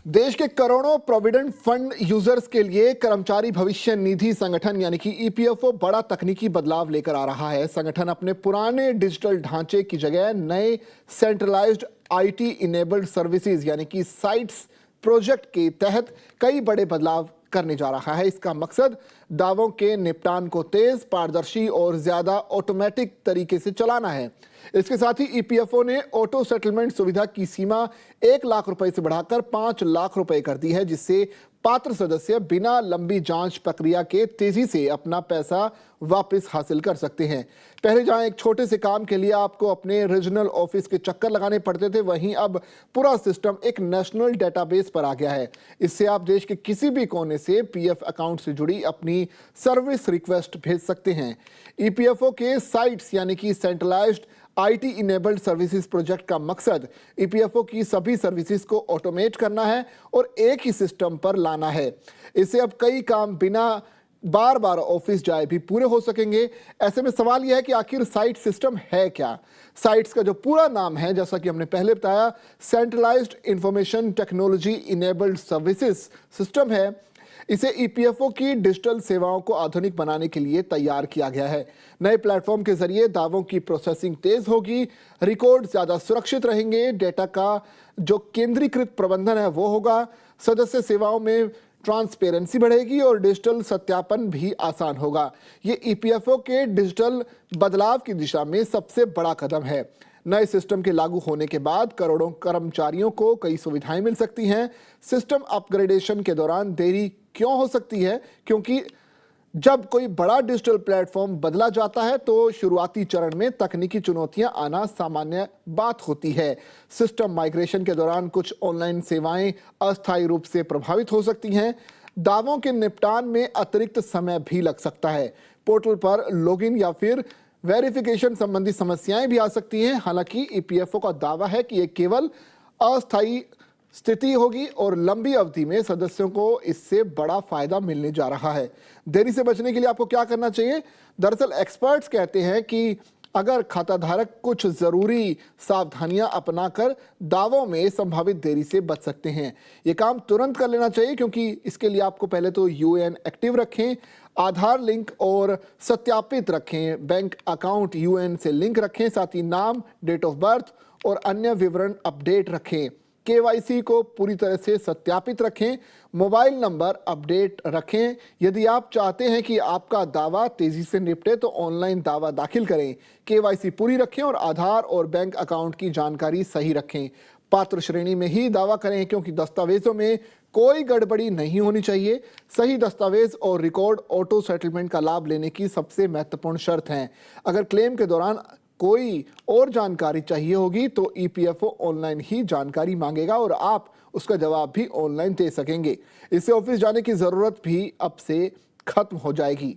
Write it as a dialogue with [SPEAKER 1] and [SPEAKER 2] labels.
[SPEAKER 1] देश के करोड़ों प्रोविडेंट फंड यूजर्स के लिए कर्मचारी भविष्य निधि संगठन यानी कि ईपीएफओ बड़ा तकनीकी बदलाव लेकर आ रहा है। संगठन अपने पुराने डिजिटल ढांचे की जगह नए सेंट्रलाइज्ड आईटी इनेबल्ड सर्विसेज यानी कि साइट्स प्रोजेक्ट के तहत कई बड़े बदलाव करने जा रहा है। इसका मकसद दावों के निपटान को तेज, पारदर्शी और ज्यादा ऑटोमेटिक तरीके से चलाना है। इसके साथ ही ईपीएफओ ने ऑटो सेटलमेंट सुविधा की सीमा 1 लाख रुपए से बढ़ाकर 5 लाख रुपए कर दी है, जिससे पात्र सदस्य बिना लंबी जांच प्रक्रिया के तेजी से अपना पैसा वापस हासिल कर सकते हैं। पहले जहां एक छोटे से काम के लिए आपको अपने रीजनल ऑफिस के चक्कर लगाने पड़ते थे, वहीं अब पूरा सिस्टम एक नेशनल डेटाबेस पर आ गया है। इससे आप देश के किसी भी कोने से पीएफ अकाउंट से जुड़ी अपनी सर्विस रिक्वेस्ट भेज सकते हैं। ईपीएफओ के साइट्स यानी कि centralised IT enabled services project का मकसद ईपीएफओ की सभी सर्विसेज को ऑटोमेट करना है और एक ही सिस्टम पर लाना है। इससे अब कई काम बिना बार बार ऑफिस जाए भी पूरे हो सकेंगे। ऐसे में सवाल यह है कि आखिर साइट सिस्टम है क्या। साइट्स का जो पूरा नाम है, जैसा कि हमने पहले बताया, centralised information technology enabled services system है। इसे ईपीएफओ की डिजिटल सेवाओं को आधुनिक बनाने के लिए तैयार किया गया है। नए प्लेटफॉर्म के जरिए दावों की प्रोसेसिंग तेज होगी, रिकॉर्ड ज्यादा सुरक्षित रहेंगे, डेटा का जो केंद्रीकृत प्रबंधन है वो होगा, सदस्य सेवाओं में ट्रांसपेरेंसी बढ़ेगी और डिजिटल सत्यापन भी आसान होगा। ये ईपीएफओ के डिजिटल बदलाव की दिशा में सबसे बड़ा कदम है। नए सिस्टम के लागू होने के बाद करोड़ों कर्मचारियों को कई सुविधाएं मिल सकती हैं। सिस्टम अपग्रेडेशन के दौरान देरी क्यों हो सकती है? क्योंकि जब कोई बड़ा डिजिटल प्लेटफॉर्म बदला जाता है तो शुरुआती चरण में तकनीकी चुनौतियां आना सामान्य बात होती है। सिस्टम माइग्रेशन के दौरान कुछ ऑनलाइन सेवाएं अस्थायी रूप से प्रभावित हो सकती हैं। दावों के निपटान में अतिरिक्त समय भी लग सकता है। पोर्टल पर लॉगिन या फिर वेरिफिकेशन संबंधी समस्याएं भी आ सकती हैं। हालांकि ईपीएफओ का दावा है कि यह केवल अस्थायी स्थिति होगी और लंबी अवधि में सदस्यों को इससे बड़ा फायदा मिलने जा रहा है। देरी से बचने के लिए आपको क्या करना चाहिए? दरअसल एक्सपर्ट्स कहते हैं कि अगर खाताधारक कुछ जरूरी सावधानियां अपनाकर दावों में संभावित देरी से बच सकते हैं। ये काम तुरंत कर लेना चाहिए, क्योंकि इसके लिए आपको पहले तो यूएएन एक्टिव रखें, आधार लिंक और सत्यापित रखें, बैंक अकाउंट यूएएन से लिंक रखें, साथ ही नाम, डेट ऑफ बर्थ और अन्य विवरण अपडेट रखें। केवाईसी को पूरी तरह से सत्यापित रखें, मोबाइल नंबर अपडेट रखें। यदि आप चाहते हैं कि आपका दावा तेजी से निपटे तो ऑनलाइन दावा दाखिल करें। केवाईसी पूरी रखें और आधार और बैंक अकाउंट की जानकारी सही रखें। पात्र श्रेणी में ही दावा करें, क्योंकि दस्तावेजों में कोई गड़बड़ी नहीं होनी चाहिए। सही दस्तावेज और रिकॉर्ड ऑटो सेटलमेंट का लाभ लेने की सबसे महत्वपूर्ण शर्त है। अगर क्लेम के दौरान कोई और जानकारी चाहिए होगी तो ईपीएफओ ऑनलाइन ही जानकारी मांगेगा और आप उसका जवाब भी ऑनलाइन दे सकेंगे। इससे ऑफिस जाने की जरूरत भी अब से खत्म हो जाएगी।